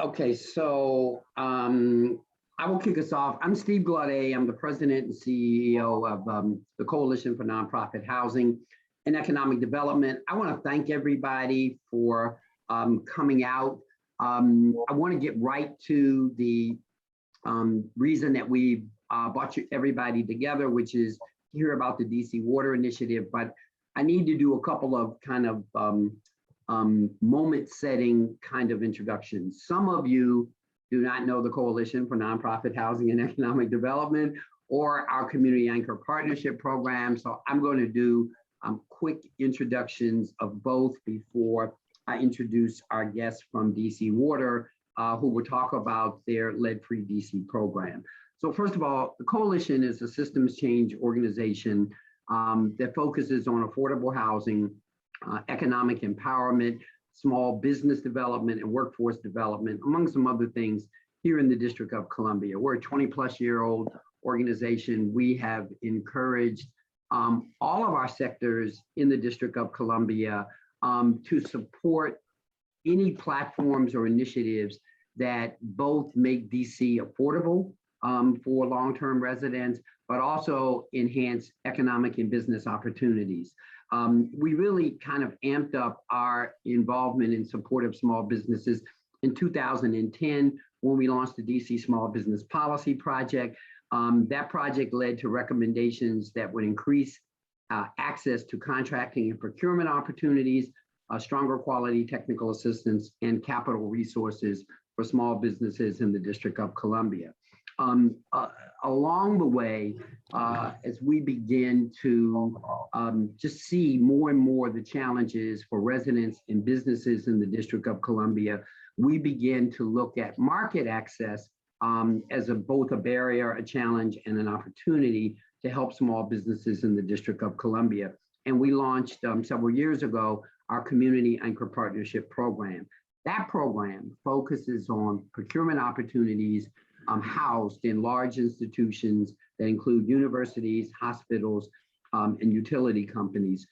Okay, so I will kick us off. I'm Steve Glaudet. I'm the president and CEO of the Coalition for Nonprofit Housing and Economic Development. I want to thank everybody for coming out. I want to get right to the reason that we brought everybody together, which is to hear about the DC Water Initiative. But I need to do a couple of kind of moment setting kind of introductions. Some of you do not know the Coalition for Nonprofit Housing and Economic Development or our Community Anchor Partnership Program. So I'm going to do quick introductions of both before I introduce our guests from DC Water, who will talk about their LeadFree DC program. So first of all, the Coalition is a systems change organization that focuses on affordable housing, economic empowerment, small business development, and workforce development, among some other things here in the District of Columbia. We're a 20-plus-year-old organization. We have encouraged all of our sectors in the District of Columbia to support any platforms or initiatives that both make DC affordable for long-term residents, but also enhance economic and business opportunities. We really kind of amped up our involvement in support of small businesses in 2010 when we launched the DC Small Business Policy Project. That project led to recommendations that would increase access to contracting and procurement opportunities, stronger quality technical assistance, and capital resources for small businesses in the District of Columbia. Along the way, as we begin to just see more and more the challenges for residents and businesses in the District of Columbia, we begin to look at market access as both a barrier, a challenge, and an opportunity to help small businesses in the District of Columbia. And we launched several years ago our Community Anchor Partnership Program. That program focuses on procurement opportunities housed in large institutions that include universities, hospitals, and utility companies.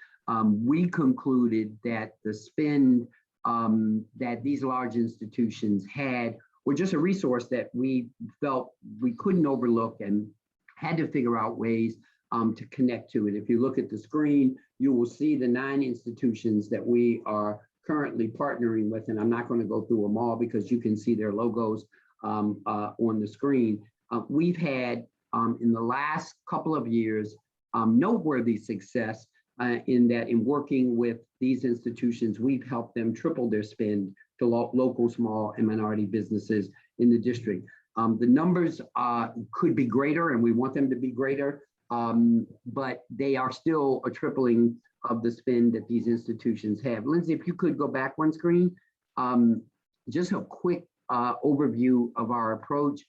We concluded that the spend that these large institutions had were just a resource that we felt we couldn't overlook and had to figure out ways to connect to it. If you look at the screen, you will see the 9 institutions that we are currently partnering with, and I'm not going to go through them all because you can see their logos on the screen. We've had in the last couple of years noteworthy success in working with these institutions. We've helped them triple their spend to local small and minority businesses in the district. The numbers could be greater, and we want them to be greater, but they are still a tripling of the spend that these institutions have. Lindsay, if you could go back one screen, just a quick overview of our approach.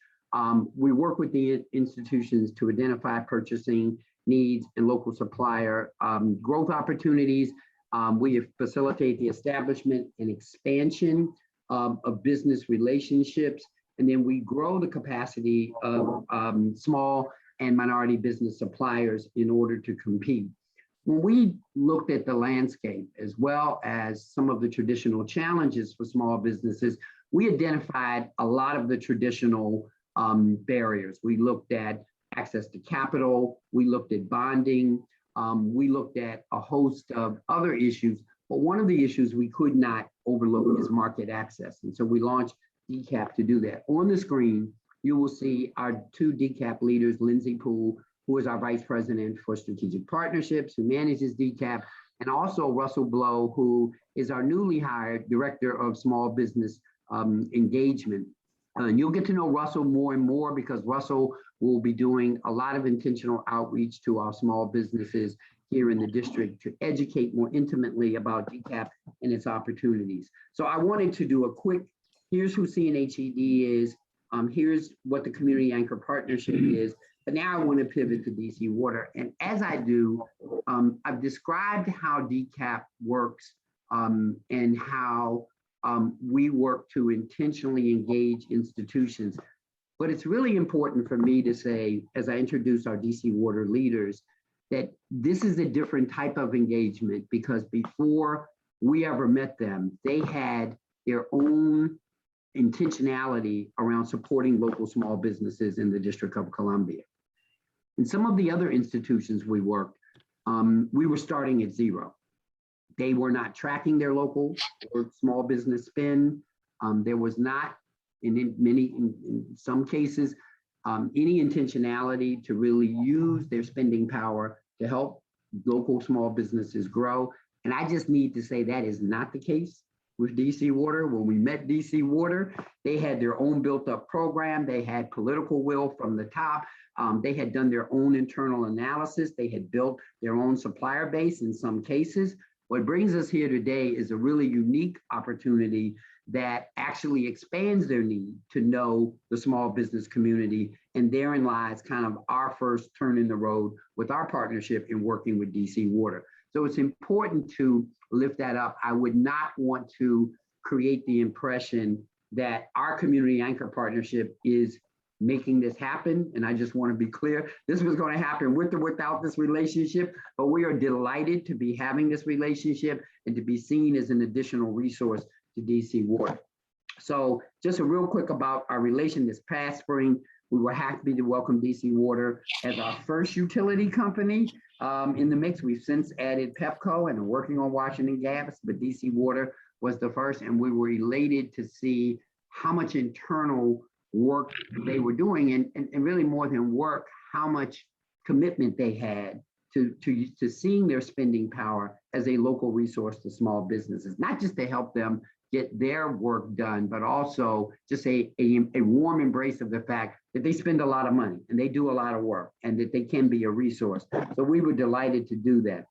We work with the institutions to identify purchasing needs and local supplier growth opportunities. We facilitate the establishment and expansion of business relationships, and then we grow the capacity of small and minority business suppliers in order to compete. When we looked at the landscape as well as some of the traditional challenges for small businesses, we identified a lot of the traditional barriers. We looked at access to capital, we looked at bonding, we looked at a host of other issues, but one of the issues we could not overlook is market access. And so we launched DCAP to do that. On the screen, you will see our 2 DCAP leaders, Lindsay Poole, who is our Vice President for Strategic Partnerships, who manages DCAP, and also Russell Blow, who is our newly hired Director of Small Business Engagement. And you'll get to know Russell more and more because Russell will be doing a lot of intentional outreach to our small businesses here in the district to educate more intimately about DCAP and its opportunities. So I wanted to do a quick, here's who CNHED is, here's what the Community Anchor Partnership is, but now I want to pivot to DC Water. And as I do, I've described how DCAP works and how we work to intentionally engage institutions. But it's really important for me to say, as I introduce our DC Water leaders, that this is a different type of engagement because before we ever met them, they had their own intentionality around supporting local small businesses in the District of Columbia. In some of the other institutions we worked, we were starting at zero. They were not tracking their local or small business spend. There was not, in some cases, any intentionality to really use their spending power to help local small businesses grow. And I just need to say that is not the case with DC Water. When we met DC Water, they had their own built up program. They had political will from the top. They had done their own internal analysis. They had built their own supplier base in some cases. What brings us here today is a really unique opportunity that actually expands their need to know the small business community. And therein lies kind of our first turn in the road with our partnership in working with DC Water. So it's important to lift that up. I would not want to create the impression that our community anchor partnership is making this happen. And I just want to be clear, this was going to happen with or without this relationship, but we are delighted to be having this relationship and to be seen as an additional resource to DC Water. So just a real quick about our relation. This past spring, we were happy to welcome DC Water as our first utility company in the mix. We've since added Pepco and are working on Washington Gas, but DC Water was the first, and we were elated to see how much internal work they were doing, and really more than work, how much commitment they had to seeing their spending power as a local resource to small businesses, not just to help them get their work done, but also just a warm embrace of the fact that they spend a lot of money and they do a lot of work and that they can be a resource. So we were delighted to do that.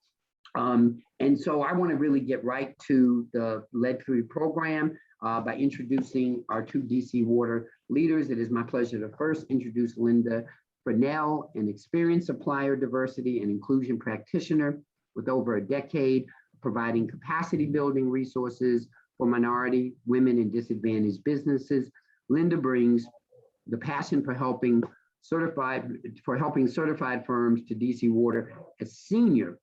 And so I want to really get right to the LeadFree program by introducing our two DC Water leaders. It is my pleasure to first introduce Linda Fresnel, an experienced supplier diversity and inclusion practitioner with over a decade providing capacity building resources for minority, women, and disadvantaged businesses. Linda brings the passion for helping certified firms to DC Water as senior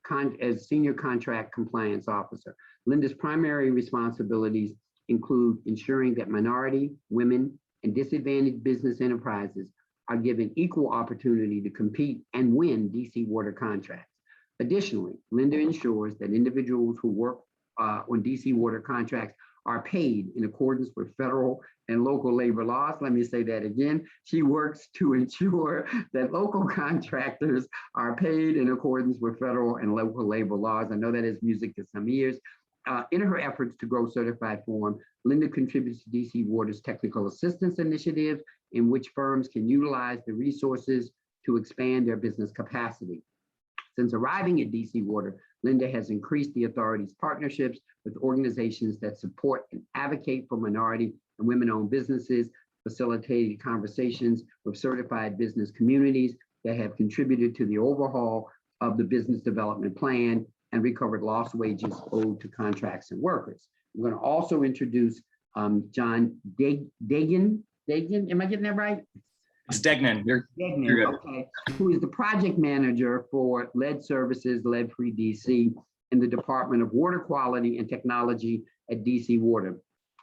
contract compliance officer. Linda's primary responsibilities include ensuring that minority, women, and disadvantaged business enterprises are given equal opportunity to compete and win DC Water contracts. Additionally, Linda ensures that individuals who work on DC Water contracts are paid in accordance with federal and local labor laws. Let me say that again. She works to ensure that local contractors are paid in accordance with federal and local labor laws. I know that is music to some ears. In her efforts to grow certified form, Linda contributes to DC Water's technical assistance initiative, in which firms can utilize the resources to expand their business capacity. Since arriving at DC Water, Linda has increased the authority's partnerships with organizations that support and advocate for minority and women-owned businesses, facilitated conversations with certified business communities that have contributed to the overhaul of the business development plan and recovered lost wages owed to contracts and workers. I'm going to also introduce John Deignan. Deignan, am I getting that right? It's Deignan. You're good. Okay. Who is the project manager for Lead Services, LeadFree DC, in the Department of Water Quality and Technology at DC Water.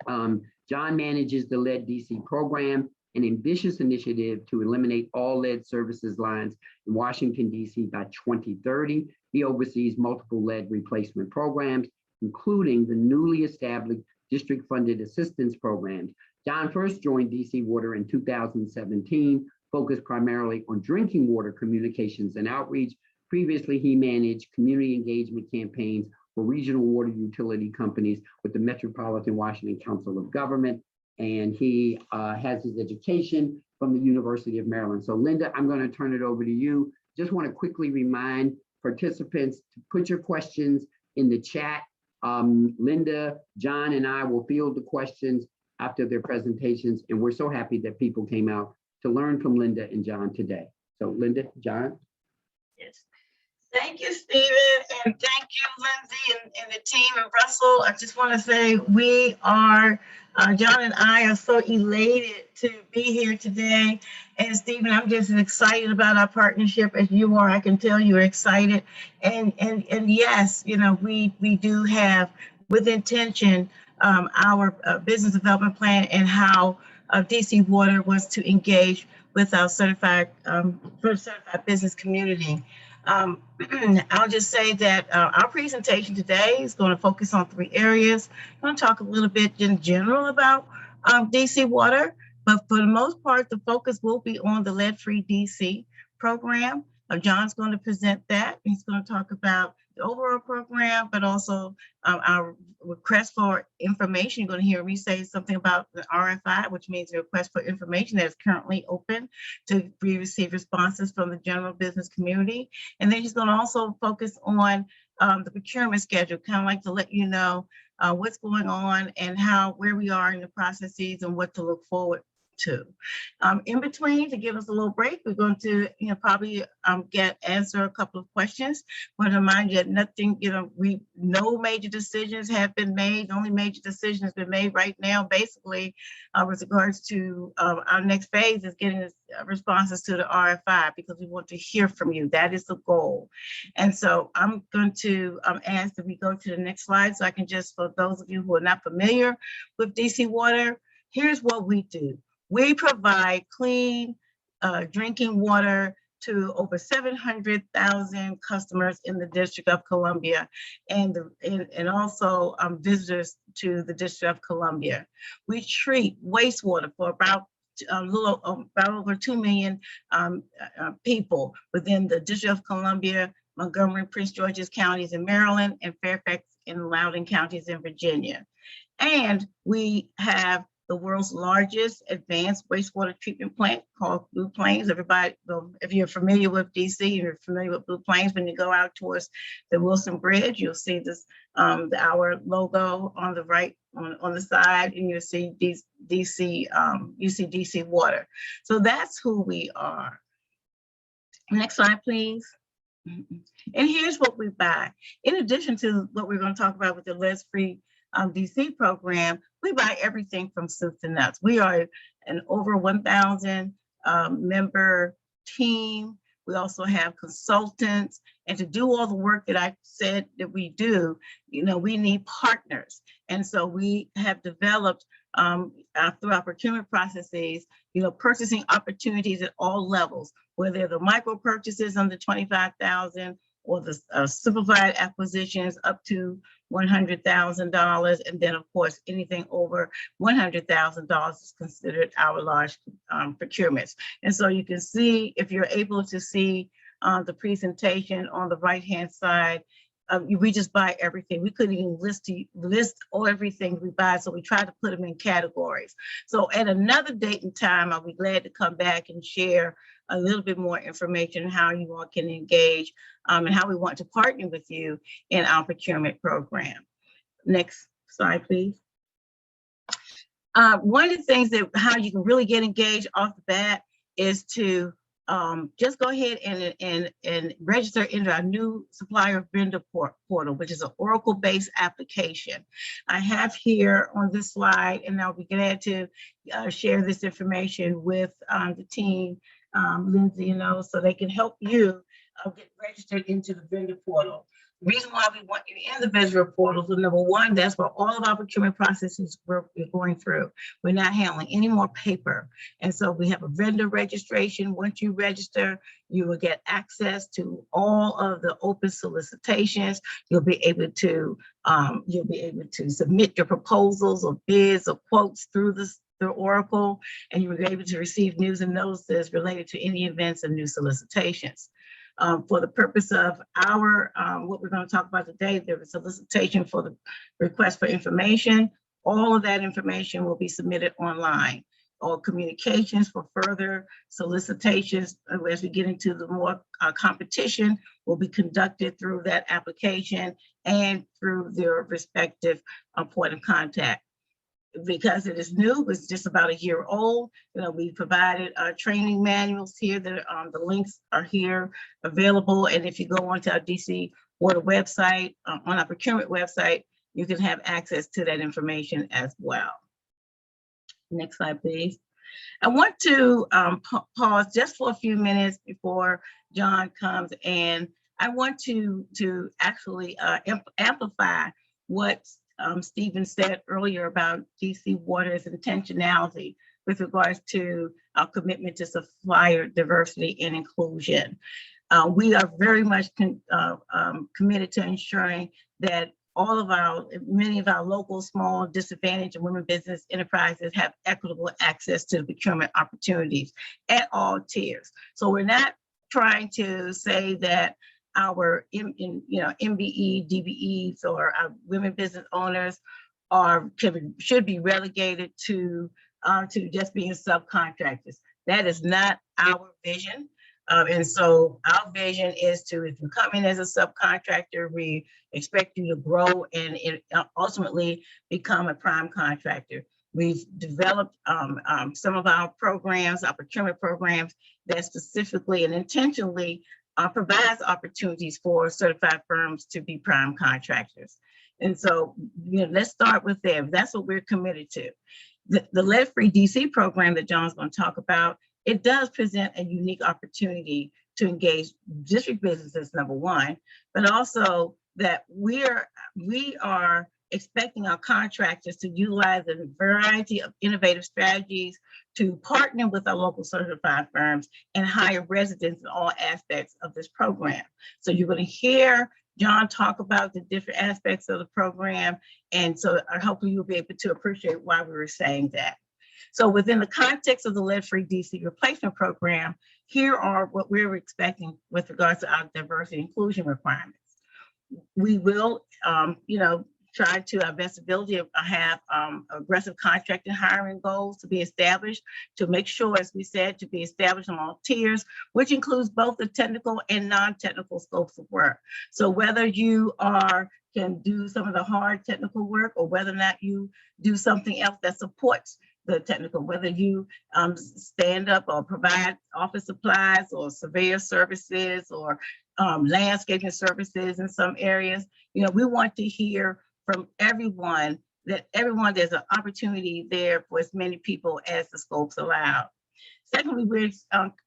John manages the Lead DC program, an ambitious initiative to eliminate all lead services lines in Washington, DC by 2030. He oversees multiple lead replacement programs, including the newly established district-funded assistance programs. John first joined DC Water in 2017, focused primarily on drinking water communications and outreach. Previously, he managed community engagement campaigns for regional water utility companies with the Metropolitan Washington Council of Government, and he has his education from the University of Maryland. So Linda, I'm going to turn it over to you. Just want to quickly remind participants to put your questions in the chat. Linda, John, and I will field the questions after their presentations, and we're so happy that people came out to learn from Linda and John today. So Linda, John. Yes. Thank you, Stephen, and thank you, Lindsay, and the team in Russell. I just want to say we are, John and I are so elated to be here today. And Stephen, I'm just as excited about our partnership as you are. I can tell you're excited. And yes, you know, we do have, with intention, our business development plan and how DC Water was to engage with our certified business community. I'll just say that our presentation today is going to focus on 3 areas. I'm going to talk a little bit in general about DC Water, but for the most part, the focus will be on the LeadFree DC program. John's going to present that. He's going to talk about the overall program, but also our request for information. You're going to hear me say something about the RFI, which means the request for information that is currently open to receive responses from the general business community. And then he's going to also focus on the procurement schedule, kind of like to let you know what's going on and where we are in the processes and what to look forward to. In between, to give us a little break, we're going to probably answer a couple of questions. I want to remind you that nothing, no major decisions have been made. The only major decision has been made right now, basically, with regards to our next phase is getting responses to the RFI, because we want to hear from you. That is the goal. And so I'm going to ask that we go to the next slide, so I can just, for those of you who are not familiar with DC Water, here's what we do. We provide clean drinking water to over 700,000 customers in the District of Columbia, and also visitors to the District of Columbia. We treat wastewater for about over 2 million people within the District of Columbia, Montgomery, Prince George's counties in Maryland, and Fairfax and Loudoun counties in Virginia. And we have the world's largest advanced wastewater treatment plant called Blue Plains. Everybody, if you're familiar with DC, you're familiar with Blue Plains, when you go out towards the Wilson Bridge, you'll see this, our logo on the right, on the side, and you'll see DC Water. So that's who we are. Next slide, please. And here's what we buy. In addition to what we're going to talk about with the LeadFree DC program, we buy everything from soup to nuts. We are an over 1,000 member team. We also have consultants, and to do all the work that I said that we do, we need partners. And so we have developed through our procurement processes, purchasing opportunities at all levels, whether the micro purchases under 25,000 or the simplified acquisitions up to $100,000, and then of course anything over $100,000 is considered our large procurements. And so you can see, if you're able to see the presentation on the right hand side, we just buy everything. We couldn't even list all everything we buy, so we try to put them in categories. So at another date and time, I'll be glad to come back and share a little bit more information on how you all can engage and how we want to partner with you in our procurement program. Next slide, please. One of the things that how you can really get engaged off the bat is to just go ahead and register into our new supplier vendor portal, which is an Oracle-based application. I have here on this slide, and I'll be glad to share this information with the team, Lindsay, so they can help you get registered into the vendor portal. The reason why we want you in the vendor portal is, number one, that's where all of our procurement processes we're going through. We're not handling any more paper. And so we have a vendor registration. Once you register, you will get access to all of the open solicitations. You'll be able to submit your proposals or bids or quotes through the Oracle, and you will be able to receive news and notices related to any events and new solicitations. For the purpose of our, what we're going to talk about today, there is a solicitation for the request for information. All of that information will be submitted online. All communications for further solicitations, as we get into the more competition, will be conducted through that application and through their respective point of contact. Because it is new, it's just about a year old. We provided training manuals here. That the links are here available. And if you go onto our DC Water website, on our procurement website, you can have access to that information as well. Next slide, please. I want to pause just for a few minutes before John comes, and I want to actually amplify what Stephen said earlier about DC Water's intentionality with regards to our commitment to supplier diversity and inclusion. We are very much committed to ensuring that many of our local, small, disadvantaged and women business enterprises have equitable access to procurement opportunities at all tiers. So we're not trying to say that our MBE, DBEs, or our women business owners should be relegated to just being subcontractors. That is not our vision. And so our vision is to, if you come in as a subcontractor, we expect you to grow and ultimately become a prime contractor. We've developed some of our programs, our procurement programs, that specifically and intentionally provides opportunities for certified firms to be prime contractors. And so, let's start with there. That's what we're committed to. The LeadFree DC program that John's going to talk about, it does present a unique opportunity to engage district businesses, number one, but also that we are expecting our contractors to utilize a variety of innovative strategies to partner with our local certified firms and hire residents in all aspects of this program. So you're going to hear John talk about the different aspects of the program, and so hopefully you'll be able to appreciate why we were saying that. So within the context of the LeadFree DC replacement program, here are what we're expecting with regards to our diversity and inclusion requirements. We will, try to our best ability to have aggressive contracting hiring goals to be established, to make sure, as we said, to be established on all tiers, which includes both the technical and non-technical scopes of work. So whether you can do some of the hard technical work, or whether or not you do something else that supports the technical, whether you stand up or provide office supplies or surveyor services or landscaping services in some areas, we want to hear from everyone that there's an opportunity there for as many people as the scopes allow. Secondly, we're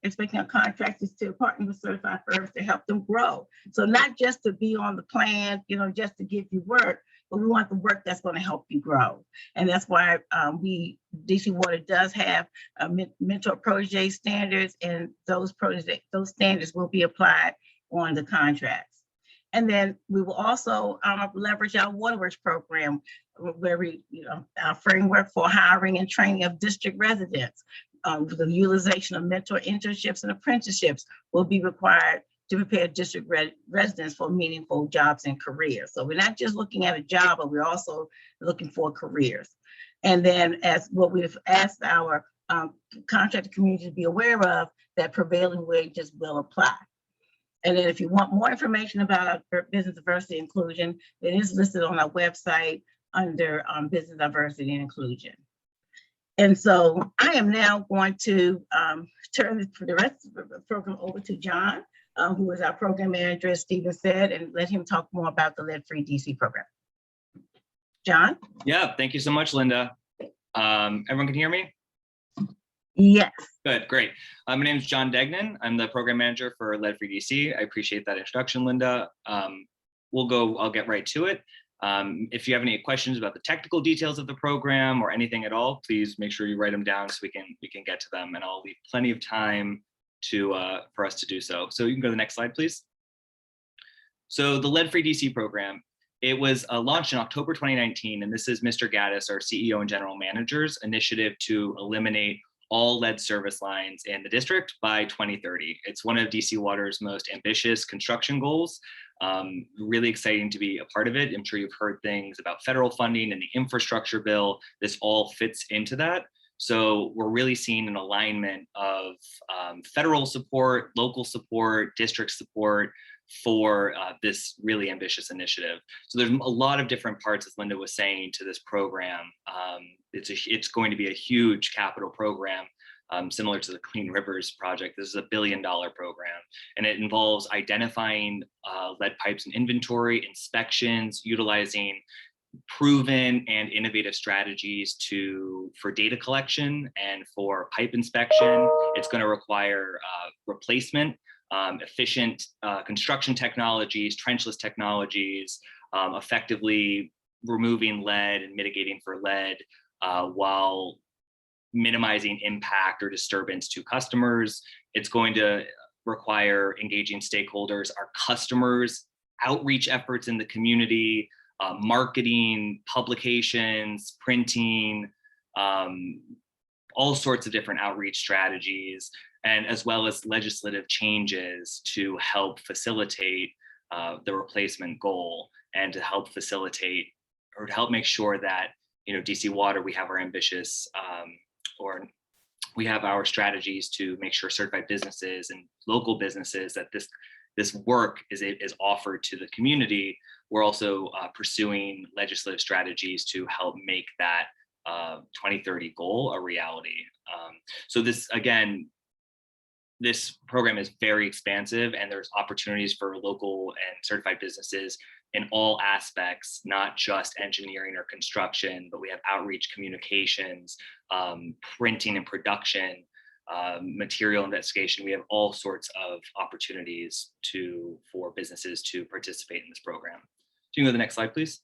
expecting our contractors to partner with certified firms to help them grow. So not just to be on the plan, just to give you work, but we want the work that's going to help you grow. And that's why DC Water does have mentor protege standards, and those standards will be applied on the contracts. And then we will also leverage our Waterworks program, where our framework for hiring and training of district residents. The utilization of mentor internships and apprenticeships will be required to prepare district residents for meaningful jobs and careers. So we're not just looking at a job, but we're also looking for careers. And then, as what we've asked our contractor community to be aware of, that prevailing wages will apply. And then if you want more information about our business diversity and inclusion, it is listed on our website under business diversity and inclusion. And so I am now going to turn the rest of the program over to John, who is our program manager, as Stephen said, and let him talk more about the LeadFree DC program. John? Yeah, thank you so much, Linda. Everyone can hear me? Yes. Good, great. My name is John Deignan. I'm the program manager for LeadFree DC. I appreciate that introduction, Linda. I'll get right to it. If you have any questions about the technical details of the program or anything at all, please make sure you write them down so we can get to them, and I'll leave plenty of time for us to do so. So you can go to the next slide, please. So the LeadFree DC program, it was launched in October 2019, and this is Mr. Gaddis, our CEO and general manager's initiative to eliminate all lead service lines in the district by 2030. It's one of DC Water's most ambitious construction goals. Really exciting to be a part of it. I'm sure you've heard things about federal funding and the infrastructure bill. This all fits into that. So we're really seeing an alignment of federal support, local support, district support for this really ambitious initiative. So there's a lot of different parts, as Linda was saying, to this program. It's going to be a huge capital program, similar to the Clean Rivers project. This is $1 billion program, and it involves identifying lead pipes and inventory, inspections, utilizing proven and innovative strategies for data collection and for pipe inspection. It's going to require replacement, efficient construction technologies, trenchless technologies, effectively removing lead and mitigating for lead while minimizing impact or disturbance to customers. It's going to require engaging stakeholders, our customers, outreach efforts in the community, marketing, publications, printing, all sorts of different outreach strategies, and as well as legislative changes to help facilitate the replacement goal and to help facilitate or to help make sure that, DC Water, we have our ambitious or we have our strategies to make sure certified businesses and local businesses that this work is offered to the community. We're also pursuing legislative strategies to help make that 2030 goal a reality. So this, again, this program is very expansive, and there's opportunities for local and certified businesses in all aspects, not just engineering or construction, but we have outreach, communications, printing and production, material investigation. We have all sorts of opportunities for businesses to participate in this program. So you can go to the next slide, please.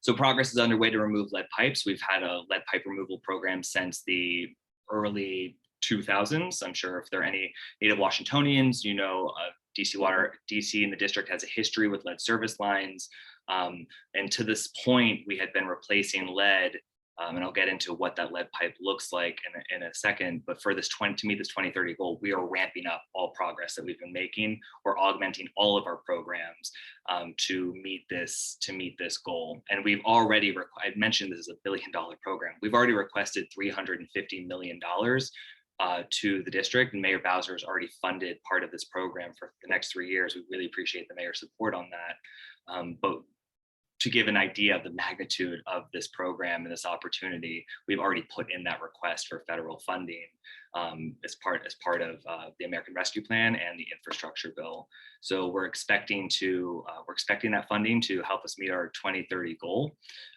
So progress is underway to remove lead pipes. We've had a lead pipe removal program since the early 2000s. I'm sure if there are any native Washingtonians, DC Water, DC and the district has a history with lead service lines. And to this point, we had been replacing lead, and I'll get into what that lead pipe looks like in a second. But for to meet this 2030 goal, we are ramping up all progress that we've been making. We're augmenting all of our programs to meet this goal. And we've already, I mentioned this is $1 billion program. We've already requested $350 million to the district, and Mayor Bowser has already funded part of this program for the next 3 years. We really appreciate the mayor's support on that. But to give an idea of the magnitude of this program and this opportunity, we've already put in that request for federal funding as part of the American Rescue Plan and the infrastructure bill. So we're expecting that funding to help us meet our 2030 goal.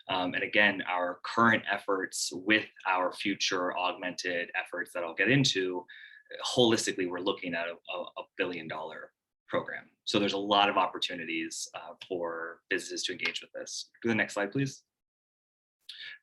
And again, our current efforts with our future augmented efforts that I'll get into, holistically, we're looking at a $1 billion program. So there's a lot of opportunities for businesses to engage with this. Go to the next slide, please.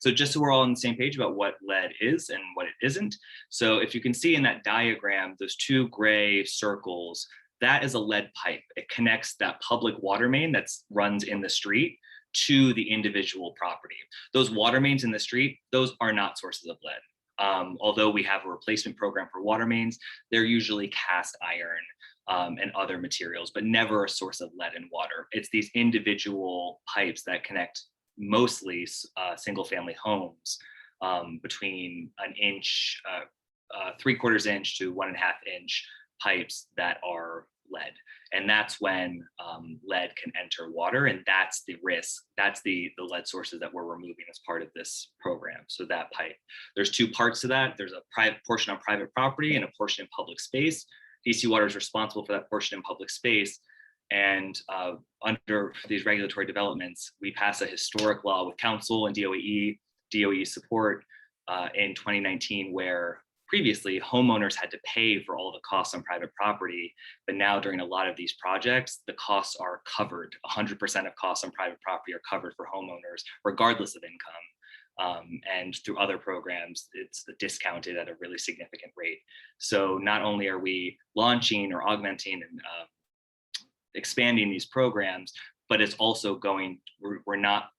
So just so we're all on the same page about what lead is and what it isn't. So if you can see in that diagram, those two gray circles, that is a lead pipe. It connects that public water main that runs in the street to the individual property. Those water mains in the street, those are not sources of lead. Although we have a replacement program for water mains, they're usually cast iron and other materials, but never a source of lead in water. It's these individual pipes that connect mostly single family homes between an inch, 3/4 inch to 1.5 inch pipes that are lead. And that's when lead can enter water, and that's the risk. That's the lead sources that we're removing as part of this program. So that pipe, there's two parts to that. There's a private portion on private property and a portion in public space. DC Water is responsible for that portion in public space. And under these regulatory developments, we passed a historic law with council and DOE support in 2019, where previously homeowners had to pay for all the costs on private property. But now during a lot of these projects, the costs are covered. 100% of costs on private property are covered for homeowners, regardless of income. And through other programs, it's discounted at a really significant rate. So not only are we launching or augmenting and expanding these programs, but it's also we're not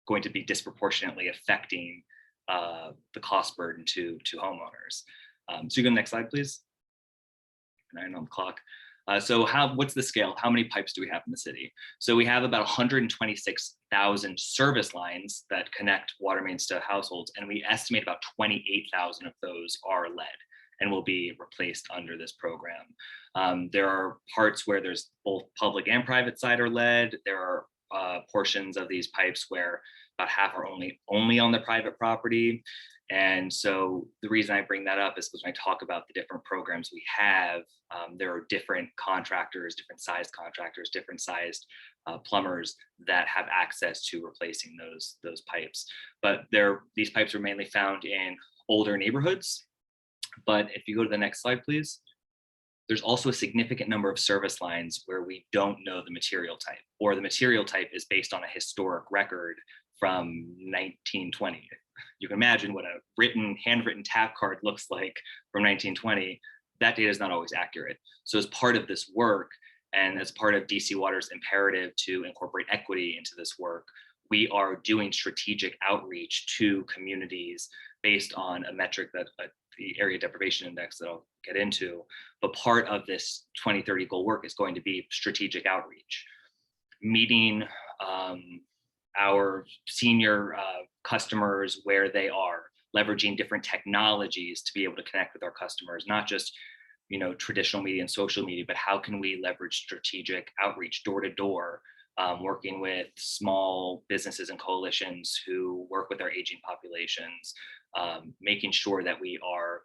going to be disproportionately affecting the cost burden to homeowners. So you go to the next slide, please. 9 on the clock. So what's the scale? How many pipes do we have in the city? So we have about 126,000 service lines that connect water mains to households, and we estimate about 28,000 of those are lead and will be replaced under this program. There are parts where there's both public and private side are lead. There are portions of these pipes where about half are only on the private property. And so the reason I bring that up is because when I talk about the different programs we have, there are different contractors, different sized plumbers that have access to replacing those pipes. But these pipes are mainly found in older neighborhoods. But if you go to the next slide, please. There's also a significant number of service lines where we don't know the material type, or the material type is based on a historic record from 1920. You can imagine what a handwritten tap card looks like from 1920. That data is not always accurate. So as part of this work, and as part of DC Water's imperative to incorporate equity into this work, we are doing strategic outreach to communities based on a metric that the area deprivation index that I'll get into. But part of this 2030 goal work is going to be strategic outreach, meeting our senior customers where they are, leveraging different technologies to be able to connect with our customers, not just traditional media and social media, but how can we leverage strategic outreach door to door, working with small businesses and coalitions who work with our aging populations, making sure that we are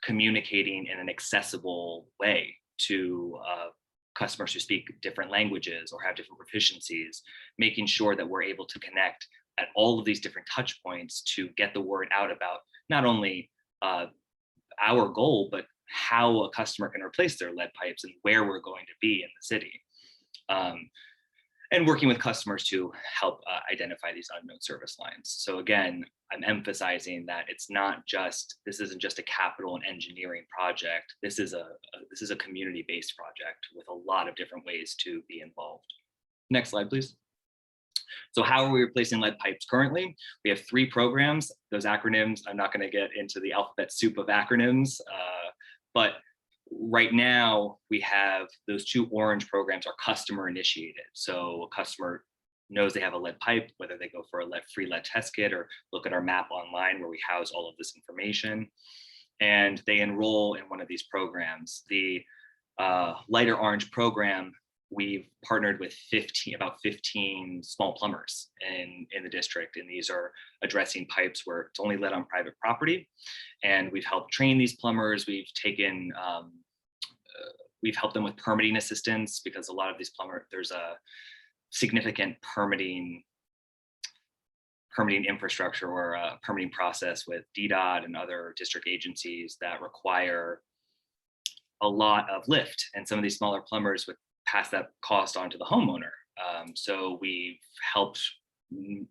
communicating in an accessible way to customers who speak different languages or have different proficiencies, making sure that we're able to connect at all of these different touch points to get the word out about not only our goal, but how a customer can replace their lead pipes and where we're going to be in the city. And working with customers to help identify these unknown service lines. So again, I'm emphasizing that this isn't just a capital and engineering project. This is a community-based project with a lot of different ways to be involved. Next slide, please. So how are we replacing lead pipes currently? We have 3 programs. Those acronyms, I'm not going to get into the alphabet soup of acronyms, but right now we have those 2 orange programs are customer initiated. So a customer knows they have a lead pipe, whether they go for a free lead test kit or look at our map online where we house all of this information, and they enroll in one of these programs. The lighter orange program, we've partnered with about 15 small plumbers in the district, and these are addressing pipes where it's only lead on private property. And we've helped train these plumbers. We've helped them with permitting assistance, because a lot of these plumbers, there's a significant permitting infrastructure or a permitting process with DDOT and other district agencies that require a lot of lift, and some of these smaller plumbers would pass that cost on to the homeowner. So we've helped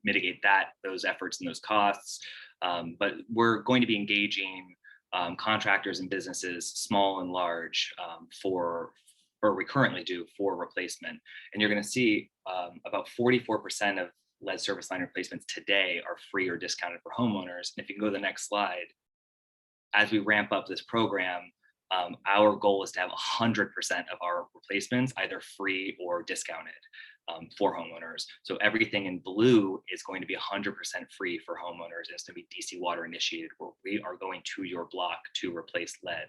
mitigate those efforts and those costs, but we're going to be engaging contractors and businesses, small and large, we currently do for replacement. And you're going to see about 44% of lead service line replacements today are free or discounted for homeowners. And if you can go to the next slide, as we ramp up this program, our goal is to have 100% of our replacements either free or discounted for homeowners. So everything in blue is going to be 100% free for homeowners. And it's going to be DC Water initiated, where we are going to your block to replace lead.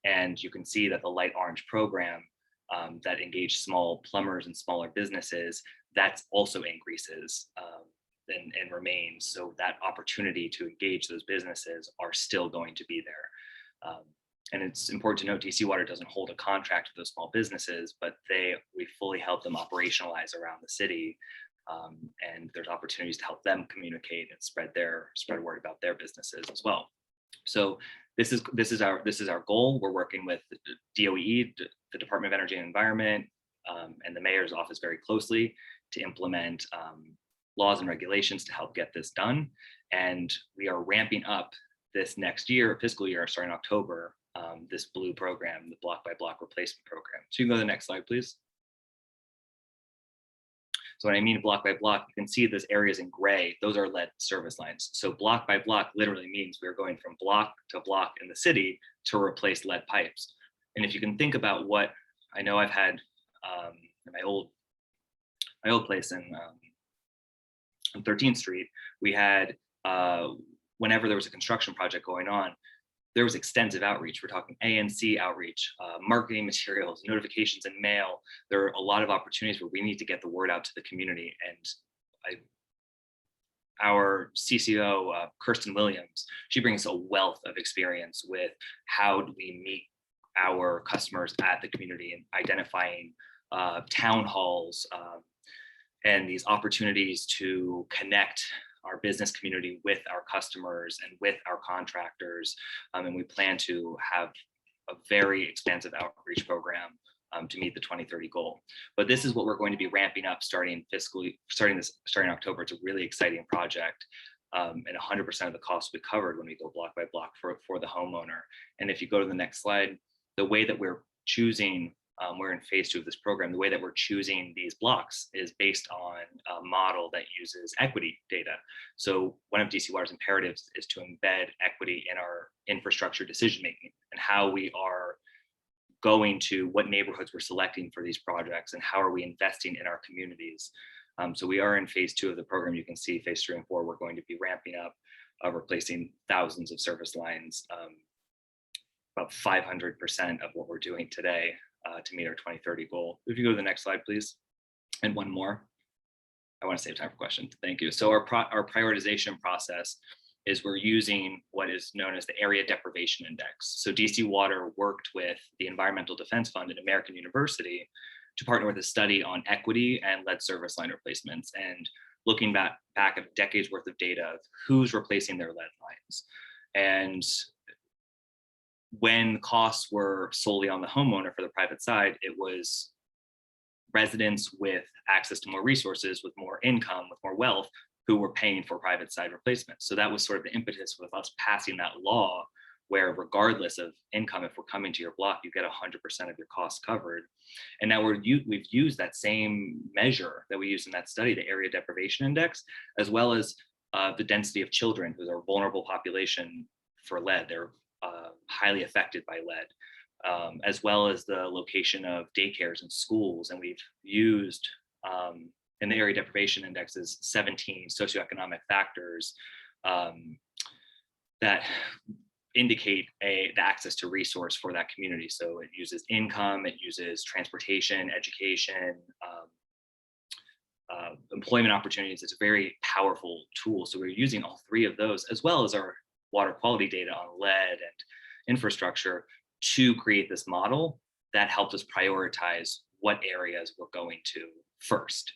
And you can see that the light orange program that engage small plumbers and smaller businesses, that's also increases and remains. So that opportunity to engage those businesses are still going to be there. And it's important to note, DC Water doesn't hold a contract with those small businesses, but we fully help them operationalize around the city. And there's opportunities to help them communicate and spread word about their businesses as well. So this is our goal. We're working with the DOE, the Department of Energy and Environment, and the mayor's office very closely to implement laws and regulations to help get this done. And we are ramping up this next year, fiscal year, starting October, this blue program, the block by block replacement program. So you can go to the next slide, please. So when I mean block by block, you can see those areas in gray, those are lead service lines. So block by block literally means we're going from block to block in the city to replace lead pipes. And if you can think about what, I know I've had in my old place on 13th Street, we had, whenever there was a construction project going on, there was extensive outreach. We're talking ANC outreach, marketing materials, notifications in mail. There are a lot of opportunities where we need to get the word out to the community. And our CCO, Kirsten Williams, she brings a wealth of experience with how do we meet our customers at the community and identifying town halls and these opportunities to connect our business community with our customers and with our contractors. And we plan to have a very expansive outreach program to meet the 2030 goal. But this is what we're going to be ramping up starting October. It's a really exciting project. And 100% of the costs will be covered when we go block by block for the homeowner. And if you go to the next slide, the way that we're choosing, we're in phase 2 of this program, the way that we're choosing these blocks is based on a model that uses equity data. So one of DC Water's imperatives is to embed equity in our infrastructure decision-making and how we are going to what neighborhoods we're selecting for these projects and how are we investing in our communities. So we are in phase 2 of the program. You can see phase 3 and 4, we're going to be ramping up, replacing thousands of service lines, about 500% of what we're doing today to meet our 2030 goal. If you go to the next slide, please. And one more. I want to save time for questions. Thank you. So our prioritization process is we're using what is known as the Area Deprivation Index. So DC Water worked with the Environmental Defense Fund at American University to partner with a study on equity and lead service line replacements, and looking back at a decade's worth of data of who's replacing their lead lines. And when costs were solely on the homeowner for the private side, it was residents with access to more resources, with more income, with more wealth, who were paying for private side replacements. So that was sort of the impetus with us passing that law, where regardless of income, if we're coming to your block, you get 100% of your costs covered. And now we've used that same measure that we used in that study, the Area Deprivation Index, as well as the density of children, who are a vulnerable population for lead. They're highly affected by lead, as well as the location of daycares and schools. And we've used, in the Area Deprivation Index, is 17 socioeconomic factors that indicate the access to resource for that community. So it uses income, it uses transportation, education, employment opportunities. It's a very powerful tool. So we're using all 3 of those, as well as our water quality data on lead and infrastructure, to create this model that helped us prioritize what areas we're going to first.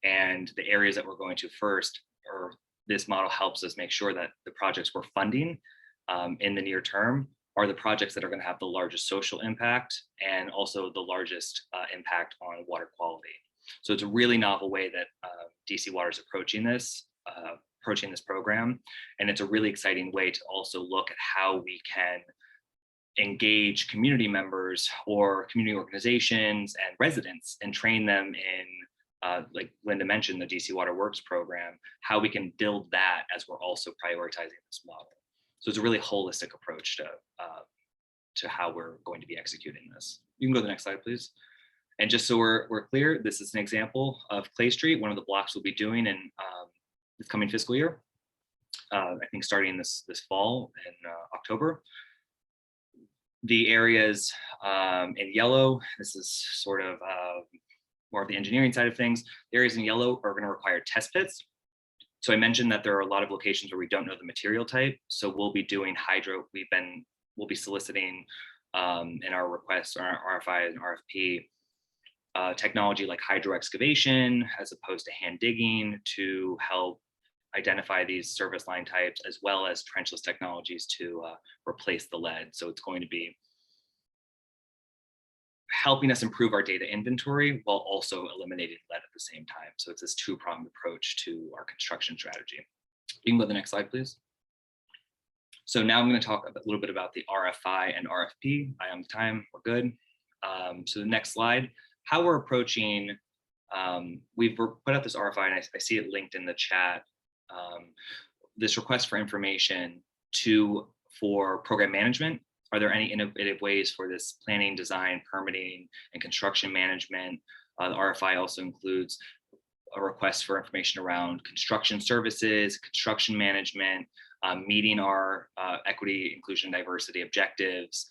And the areas that we're going to first, or this model helps us make sure that the projects we're funding in the near term are the projects that are going to have the largest social impact and also the largest impact on water quality. So it's a really novel way that DC Water is approaching this program. And it's a really exciting way to also look at how we can engage community members or community organizations and residents and train them in, like Linda mentioned, the DC Water Works program, how we can build that as we're also prioritizing this model. So it's a really holistic approach to how we're going to be executing this. You can go to the next slide, please. And just so we're clear, this is an example of Clay Street, one of the blocks we'll be doing in this coming fiscal year. I think starting this fall in October. The areas in yellow, this is sort of more of the engineering side of things. The areas in yellow are going to require test pits. So I mentioned that there are a lot of locations where we don't know the material type. So we'll be doing hydro. We'll be soliciting in our requests, or our RFI and RFP, technology like hydro excavation as opposed to hand digging to help identify these service line types, as well as trenchless technologies to replace the lead. So it's going to be helping us improve our data inventory while also eliminating lead at the same time. So it's this 2-pronged approach to our construction strategy. You can go to the next slide, please. So now I'm going to talk a little bit about the RFI and RFP. I am time, we're good. So the next slide, how we're approaching, we've put out this RFI, and I see it linked in the chat, this request for information for program management. Are there any innovative ways for this planning, design, permitting, and construction management? The RFI also includes a request for information around construction services, construction management, meeting our equity, inclusion, diversity objectives,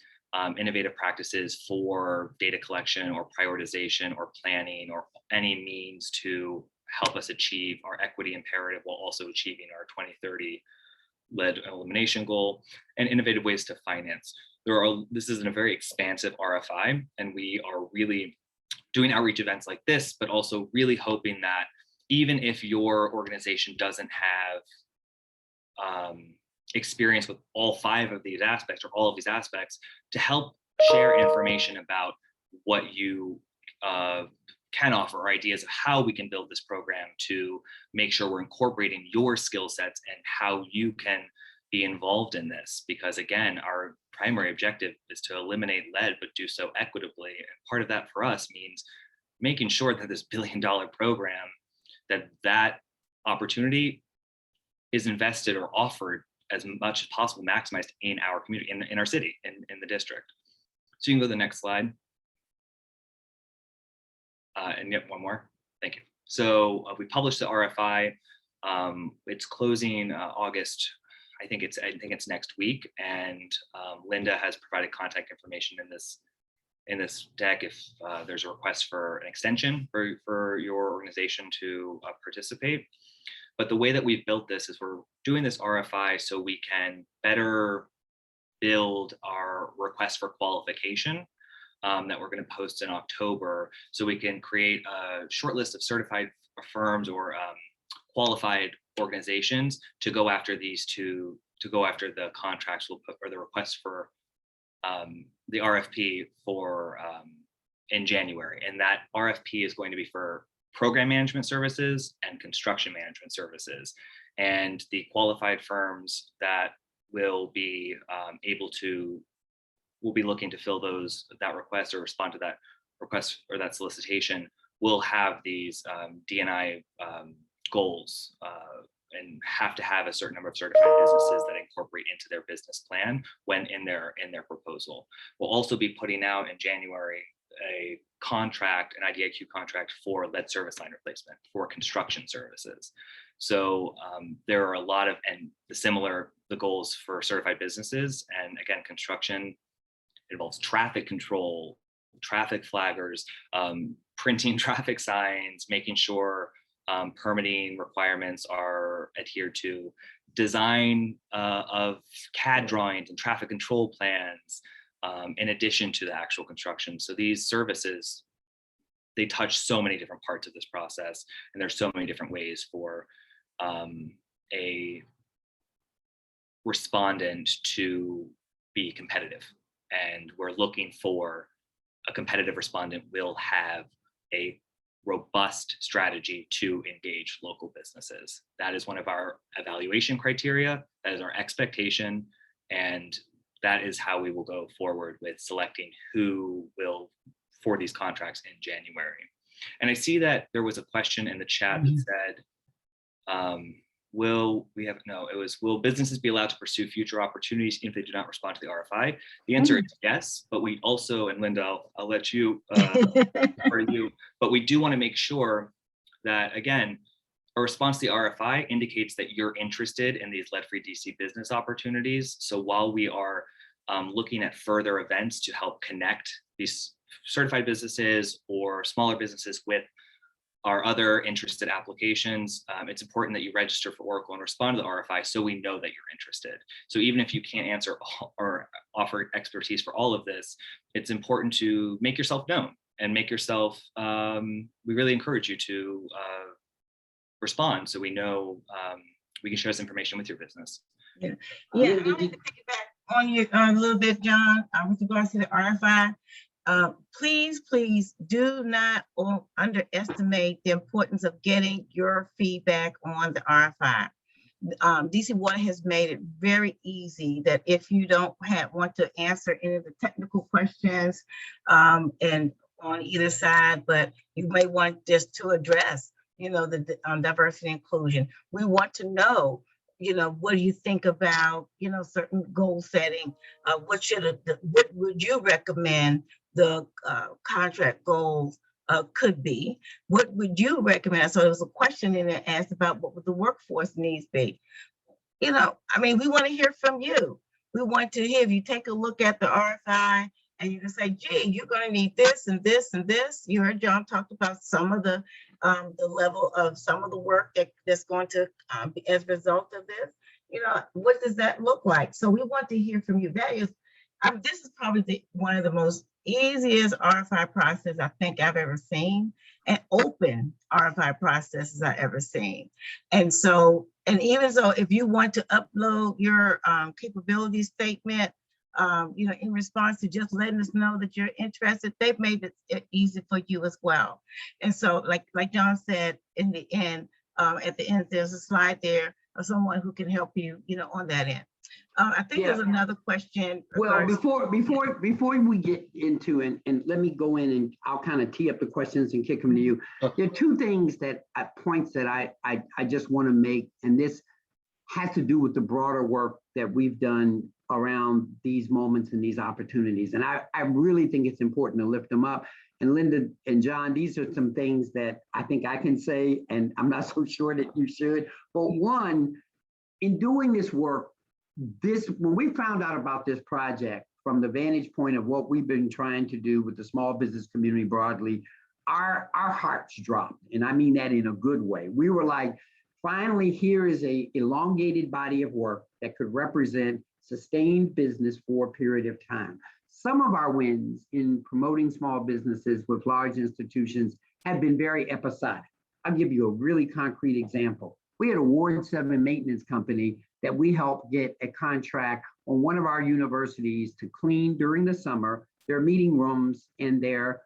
innovative practices for data collection or prioritization or planning, or any means to help us achieve our equity imperative while also achieving our 2030 lead elimination goal, and innovative ways to finance. This is a very expansive RFI, and we are really doing outreach events like this, but also really hoping that even if your organization doesn't have experience with all 5 of these aspects or all of these aspects, to help share information about what you can offer, or ideas of how we can build this program to make sure we're incorporating your skill sets and how you can be involved in this. Because again, our primary objective is to eliminate lead, but do so equitably. And part of that for us means making sure that this billion-dollar program, that opportunity is invested or offered as much as possible, maximized in our community, in our city, in the district. So you can go to the next slide. And yet one more, thank you. So we published the RFI. It's closing August. I think it's next week, and Linda has provided contact information in this deck if there's a request for an extension for your organization to participate. But the way that we've built this is we're doing this RFI so we can better build our request for qualification that we're going to post in October, so we can create a short list of certified firms or qualified organizations to go after to go after the contracts we'll put, or the request for the RFP for in January. And that RFP is going to be for program management services and construction management services. And the qualified firms that will be we'll be looking to fill that request or respond to that request or that solicitation will have these D&I goals and have to have a certain number of certified businesses that incorporate into their business plan when in their proposal. We'll also be putting out in January a contract, an IDIQ contract for lead service line replacement for construction services. So there are a lot of, and the goals for certified businesses, and again, construction involves traffic control, traffic flaggers, printing traffic signs, making sure permitting requirements are adhered to, design of CAD drawings and traffic control plans, in addition to the actual construction. So these services, they touch so many different parts of this process, and there's so many different ways for a respondent to be competitive. And we're looking for a competitive respondent will have a robust strategy to engage local businesses. That is one of our evaluation criteria. That is our expectation. And that is how we will go forward with selecting who will for these contracts in January. And I see that there was a question in the chat that said, will businesses be allowed to pursue future opportunities if they do not respond to the RFI? The answer is yes, but we also, and Linda, I'll let you, but we do want to make sure that, again, a response to the RFI indicates that you're interested in these LeadFree DC business opportunities. So while we are looking at further events to help connect these certified businesses or smaller businesses with our other interested applications, it's important that you register for Oracle and respond to the RFI so we know that you're interested. So even if you can't answer or offer expertise for all of this, it's important to make yourself known and make yourself, we really encourage you to respond so we know we can share this information with your business. Yeah, I wanted to piggyback on you a little bit, John, with regards to the RFI. Please do not underestimate the importance of getting your feedback on the RFI. DC Water has made it very easy that if you don't want to answer any of the technical questions and on either side, but you may want just to address, the diversity and inclusion. We want to know, what do you think about, certain goal setting? What would you recommend the contract goals could be? What would you recommend? So there was a question in there asked about what would the workforce needs be? We want to hear from you. We want to hear if you take a look at the RFI and you can say, gee, you're going to need this and this and this. You heard John talked about some of the level of some of the work that's going to be as a result of this. What does that look like? So we want to hear from you. This is probably one of the most easiest RFI process I think I've ever seen, and open RFI processes I've ever seen. And even so, if you want to upload your capability statement in response to just letting us know that you're interested, they've made it easy for you as well. And so like John said, in the end, at the end, there's a slide there of someone who can help you, on that end. I think there's another question. Well, before we get into and let me go in and I'll kind of tee up the questions and kick them to you. There are two things points that I just want to make, and this has to do with the broader work that we've done around these moments and these opportunities. And I really think it's important to lift them up. And Linda and John, these are some things that I think I can say, and I'm not so sure that you should. But one, in doing this work, when we found out about this project from the vantage point of what we've been trying to do with the small business community broadly, our hearts dropped. And I mean that in a good way. We were like, finally, here is a elongated body of work that could represent sustained business for a period of time. Some of our wins in promoting small businesses with large institutions have been very episodic. I'll give you a really concrete example. We had a Ward 7 maintenance company that we helped get a contract on one of our universities to clean during the summer their meeting rooms and their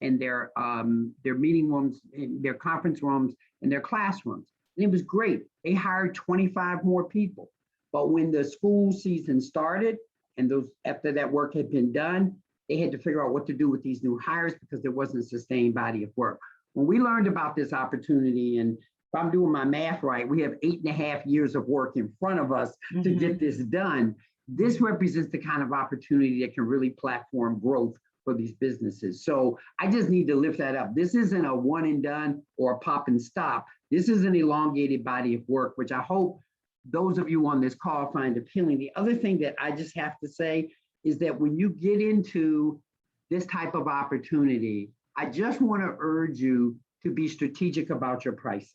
meeting rooms, their conference rooms, and their classrooms. And it was great. They hired 25 more people. But when the school season started and after that work had been done, they had to figure out what to do with these new hires because there wasn't a sustained body of work. When we learned about this opportunity, and if I'm doing my math right, we have 8.5 years of work in front of us to get this done. This represents the kind of opportunity that can really platform growth for these businesses. So I just need to lift that up. This isn't a one and done or a pop and stop. This is an elongated body of work, which I hope those of you on this call find appealing. The other thing that I just have to say is that when you get into this type of opportunity, I just want to urge you to be strategic about your price.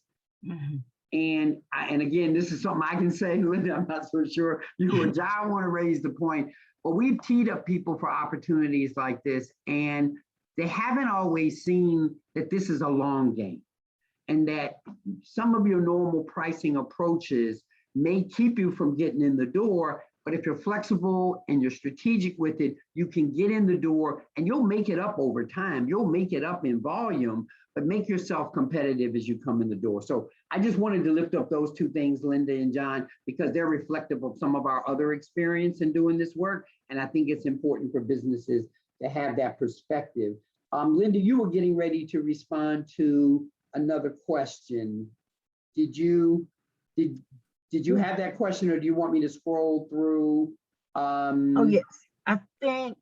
And again, this is something I can say, Linda, I'm not so sure you or John want to raise the point, but we've teed up people for opportunities like this, and they haven't always seen that this is a long game, and that some of your normal pricing approaches may keep you from getting in the door, but if you're flexible and you're strategic with it, you can get in the door and you'll make it up over time. You'll make it up in volume, but make yourself competitive as you come in the door. So I just wanted to lift up those two things, Linda and John, because they're reflective of some of our other experience in doing this work. And I think it's important for businesses to have that perspective. Linda, you were getting ready to respond to another question. Did you have that question, or do you want me to scroll through? Oh, yes. I think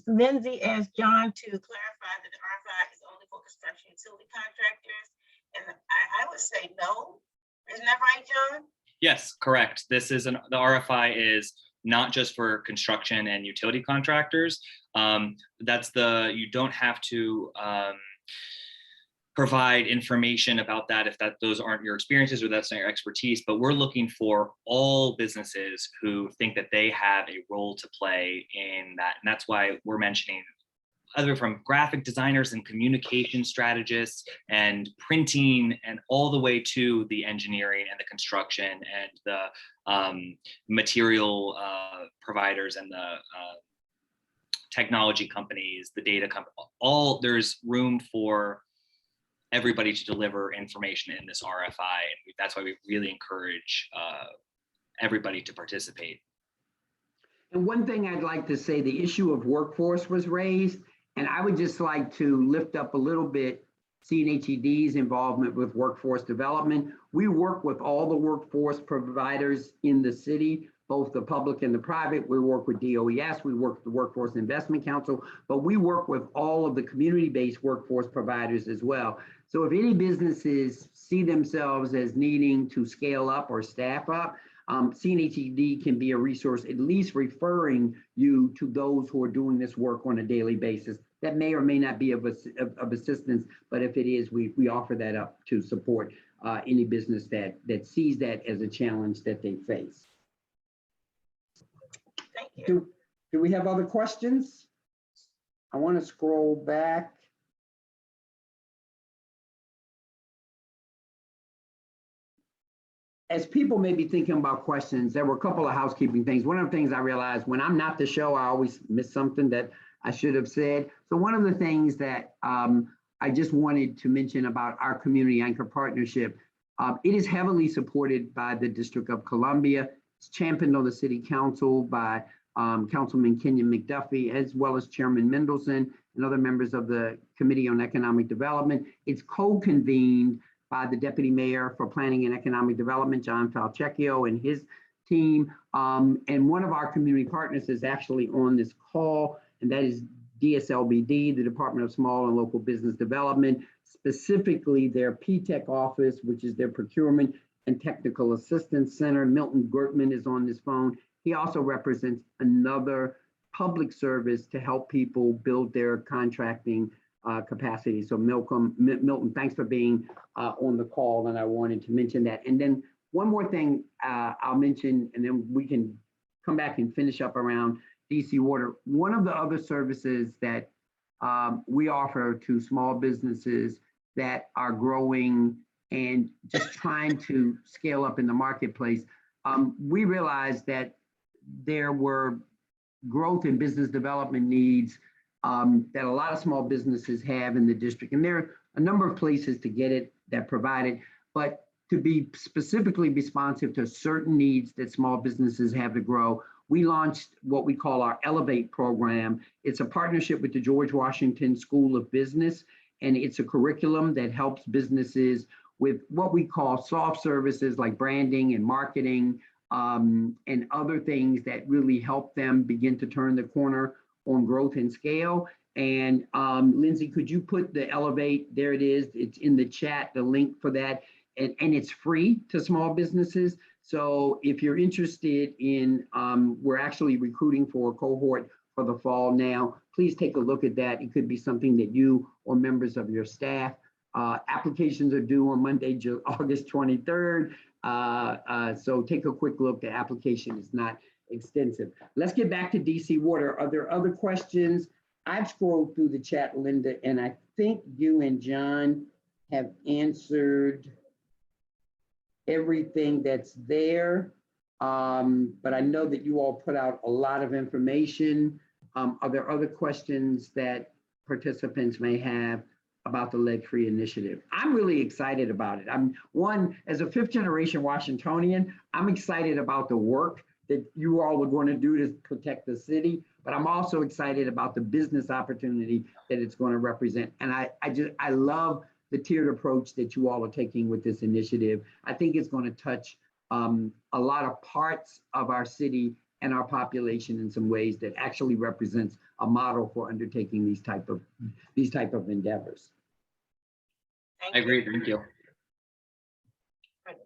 Lindsay asked John to clarify that the RFI is only for construction utility contractors. And I would say no. Isn't that right, John? Yes, correct. The RFI is not just for construction and utility contractors. You don't have to provide information about that if those aren't your experiences or that's not your expertise, but we're looking for all businesses who think that they have a role to play in that. And that's why we're mentioning other from graphic designers and communication strategists and printing and all the way to the engineering and the construction and the material providers and the technology companies, the data companies, there's room for everybody to deliver information in this RFI. And that's why we really encourage everybody to participate. And one thing I'd like to say, the issue of workforce was raised, and I would just like to lift up a little bit CNHED's involvement with workforce development. We work with all the workforce providers in the city, both the public and the private. We work with DOES, we work with the Workforce Investment Council, but we work with all of the community-based workforce providers as well. So if any businesses see themselves as needing to scale up or staff up, CNHED can be a resource, at least referring you to those who are doing this work on a daily basis. That may or may not be of assistance, but if it is, we offer that up to support any business that sees that as a challenge that they face. Thank you. Do we have other questions? I want to scroll back. as people may be thinking about questions, there were a couple of housekeeping things. One of the things I realized when I'm not the show, I always miss something that I should have said. So one of the things that I just wanted to mention about our community anchor partnership, it is heavily supported by the District of Columbia. It's championed on the City Council by Councilman Kenyon McDuffie, as well as Chairman Mendelson and other members of the Committee on Economic Development. It's co-convened by the Deputy Mayor for Planning and Economic Development, John Falchecchio, and his team. And one of our community partners is actually on this call, and that is DSLBD, the Department of Small and Local Business Development, specifically their PTEC office, which is their Procurement and Technical Assistance Center. Milton Gertman is on this phone. He also represents another public service to help people build their contracting capacity. So Milton, thanks for being on the call, and I wanted to mention that. And then one more thing I'll mention, and then we can come back and finish up around DC Water. One of the other services that we offer to small businesses that are growing and just trying to scale up in the marketplace, we realized that there were growth and business development needs that a lot of small businesses have in the district. And there are a number of places to get it that provide it, but to be specifically responsive to certain needs that small businesses have to grow, we launched what we call our Elevate program. It's a partnership with the George Washington School of Business, and it's a curriculum that helps businesses with what we call soft services like branding and marketing, and other things that really help them begin to turn the corner on growth and scale. And Lindsay, could you put the Elevate, there it is, it's in the chat, the link for that, and it's free to small businesses. So if you're interested in, we're actually recruiting for a cohort for the fall now, please take a look at that. It could be something that you or members of your staff, applications are due on Monday, August 23rd. So take a quick look. The application is not extensive. Let's get back to DC Water. Are there other questions? I've scrolled through the chat, Linda, and I think you and John have answered everything that's there. But I know that you all put out a lot of information. Are there other questions that participants may have about the lead-free initiative? I'm really excited about it. As a fifth generation Washingtonian, I'm excited about the work that you all are going to do to protect the city, but I'm also excited about the business opportunity that it's going to represent. And I love the tiered approach that you all are taking with this initiative. I think it's going to touch a lot of parts of our city and our population in some ways that actually represents a model for undertaking these type of endeavors. I agree. Thank you.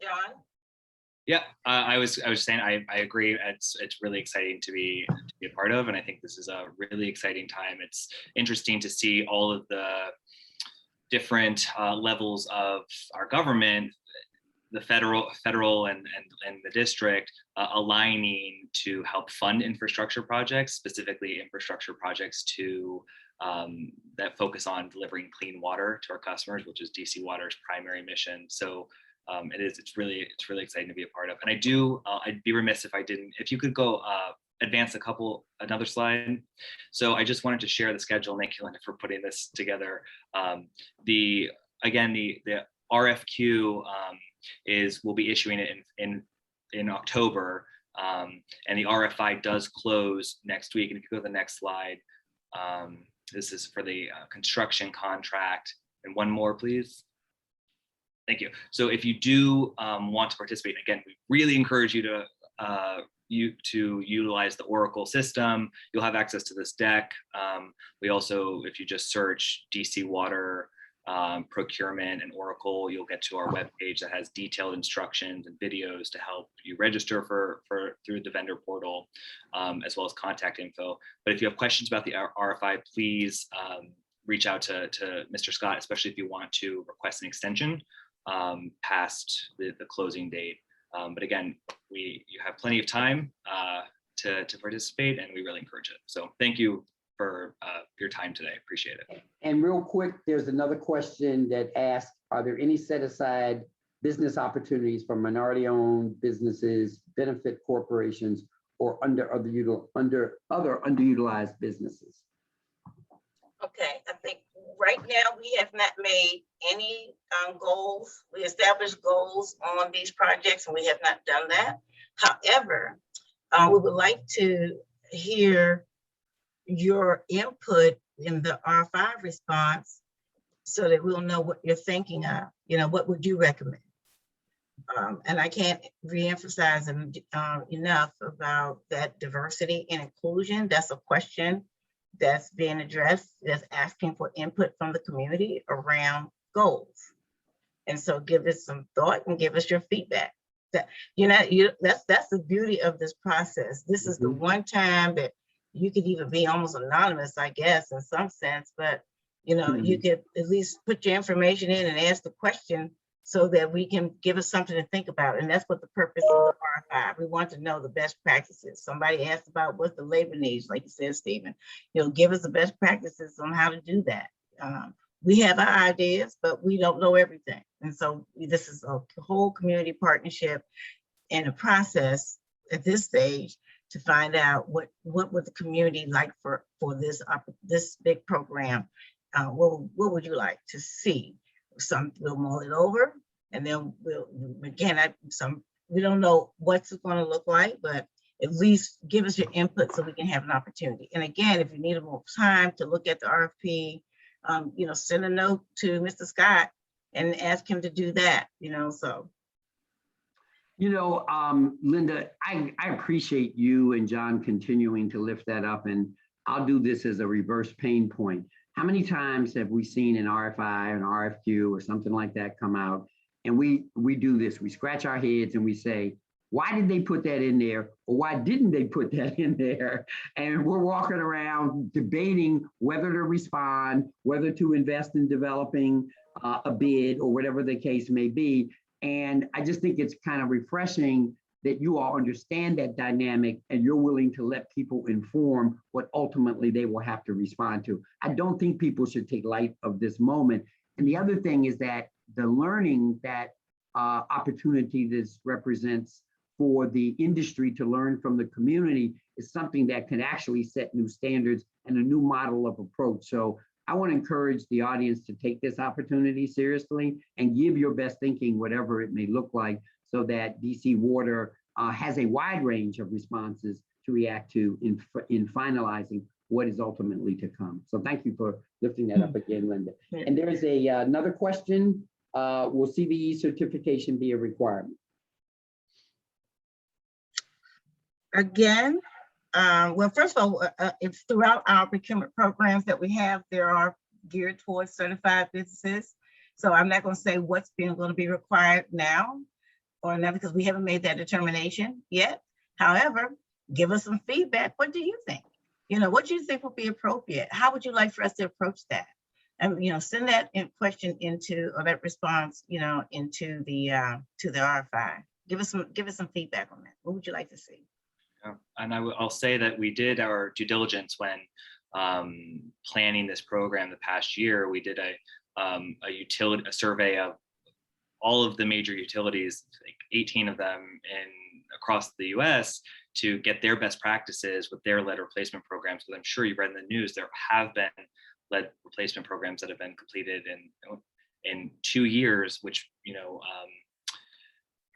John? Yeah, I was saying I agree. It's really exciting to be a part of, and I think this is a really exciting time. It's interesting to see all of the different levels of our government, the federal and the district aligning to help fund infrastructure projects, specifically infrastructure projects to that focus on delivering clean water to our customers, which is DC Water's primary mission. So it's really exciting to be a part of. And I'd be remiss if you could go advance another slide. So I just wanted to share the schedule. Thank you, Linda, for putting this together. The RFQ we'll be issuing it in October, and the RFI does close next week. And if you go to the next slide, this is for the construction contract. And one more, please. Thank you. So if you do want to participate, again, we really encourage you to utilize the Oracle system. You'll have access to this deck. We also, if you just search DC Water procurement and Oracle, you'll get to our webpage that has detailed instructions and videos to help you register through the vendor portal, as well as contact info. But if you have questions about the RFI, please reach out to Mr. Scott, especially if you want to request an extension past the closing date. But again, you have plenty of time to participate, and we really encourage it. So thank you for your time today. Appreciate it. And real quick, there's another question that asked, are there any set aside business opportunities for minority-owned businesses, benefit corporations, or other underutilized businesses? Okay, I think right now we have not made any goals. We established goals on these projects and we have not done that. However, we would like to hear your input in the R5 response so that we'll know what you're thinking of. What would you recommend? And I can't reemphasize enough about that diversity and inclusion. That's a question that's being addressed, that's asking for input from the community around goals. And so give us some thought and give us your feedback. That's the beauty of this process. This is the one time that you could even be almost anonymous, I guess, in some sense, but you could at least put your information in and ask the question so that we can give us something to think about. And that's what the purpose of the RFI. We want to know the best practices. Somebody asked about what the labor needs, like you said, Stephen, give us the best practices on how to do that. We have our ideas, but we don't know everything. And so this is a whole community partnership and a process at this stage to find out what would the community like for this big program. What would you like to see? We'll mull it over, and then we don't know what's it going to look like, but at least give us your input so we can have an opportunity. And again, if you need more time to look at the RFP, send a note to Mr. Scott and ask him to do that. Linda, I appreciate you and John continuing to lift that up, and I'll do this as a reverse pain point. How many times have we seen an RFI, an RFQ, or something like that come out, and we do this, we scratch our heads and we say, why did they put that in there? Or why didn't they put that in there? And we're walking around debating whether to respond, whether to invest in developing a bid or whatever the case may be. And I just think it's kind of refreshing that you all understand that dynamic and you're willing to let people inform what ultimately they will have to respond to. I don't think people should take light of this moment. And the other thing is that the learning that opportunity this represents for the industry to learn from the community is something that can actually set new standards and a new model of approach. So I want to encourage the audience to take this opportunity seriously and give your best thinking, whatever it may look like, so that DC Water has a wide range of responses to react to in finalizing what is ultimately to come. So thank you for lifting that up again, Linda. And there's another question. Will CVE certification be a requirement? Again, well, first of all, it's throughout our procurement programs that we have, there are geared towards certified businesses. So I'm not going to say what's going to be required now or not, because we haven't made that determination yet. However, give us some feedback. What do you think? What do you think would be appropriate? How would you like for us to approach that? And send that question into, or that response, into the RFI. Give us some feedback on that. What would you like to see? And I'll say that we did our due diligence when planning this program the past year. We did a survey of all of the major utilities, like 18 of them across the US, to get their best practices with their lead replacement programs. Because I'm sure you've read in the news, there have been lead replacement programs that have been completed in 2 years, which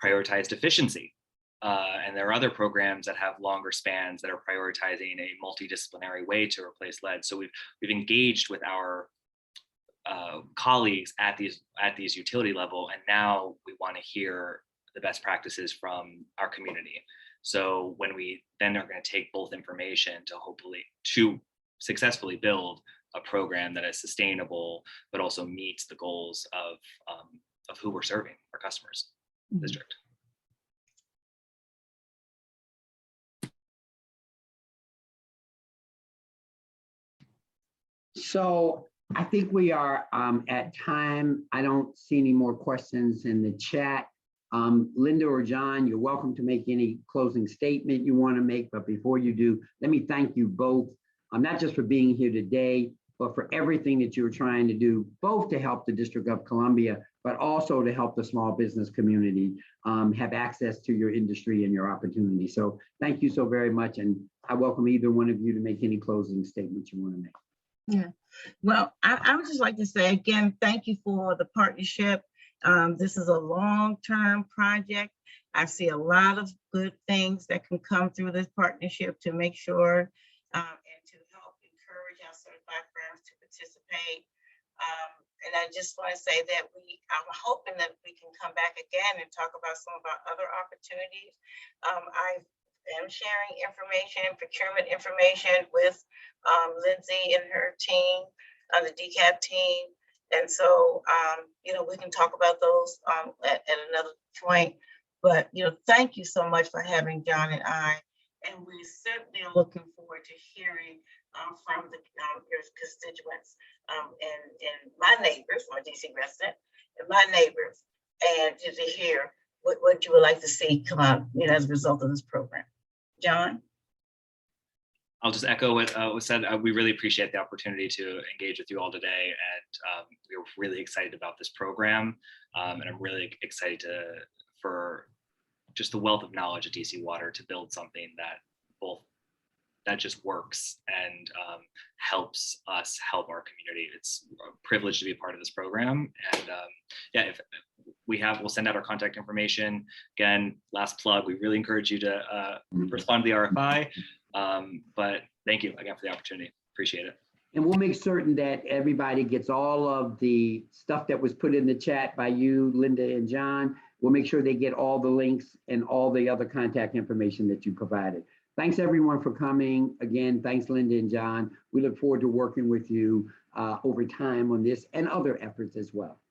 prioritized efficiency. And there are other programs that have longer spans that are prioritizing a multidisciplinary way to replace lead. So we've engaged with our colleagues at these utility level, and now we want to hear the best practices from our community. So when we then are going to take both information to successfully build a program that is sustainable, but also meets the goals of who we're serving, our customers, district. So I think we are at time. I don't see any more questions in the chat. Linda or John, you're welcome to make any closing statement you want to make. But before you do, let me thank you both, not just for being here today, but for everything that you're trying to do, both to help the District of Columbia, but also to help the small business community have access to your industry and your opportunity. So thank you so very much. And I welcome either one of you to make any closing statements you want to make. Yeah, well, I would just like to say again, thank you for the partnership. This is a long-term project. I see a lot of good things that can come through this partnership to make sure and to help encourage our certified firms to participate. And I just want to say that I'm hoping that we can come back again and talk about some of our other opportunities. I am sharing information, procurement information with Lindsay and her team, the DCAP team. And so, we can talk about those at another point. But, thank you so much for having John and I. And we certainly are looking forward to hearing from your constituents and my neighbors, I'm a DC resident, and my neighbors, and to hear what you would like to see come out, as a result of this program. John? I'll just echo what was said. We really appreciate the opportunity to engage with you all today, and we're really excited about this program. And I'm really excited for just the wealth of knowledge at DC Water to build something that just works and helps us help our community. It's a privilege to be a part of this program. And if we'll send out our contact information. Again, last plug, we really encourage you to respond to the RFI. But thank you again for the opportunity. Appreciate it. And we'll make certain that everybody gets all of the stuff that was put in the chat by you, Linda and John. We'll make sure they get all the links and all the other contact information that you provided. Thanks everyone for coming. Again, thanks Linda and John. We look forward to working with you over time on this and other efforts as well.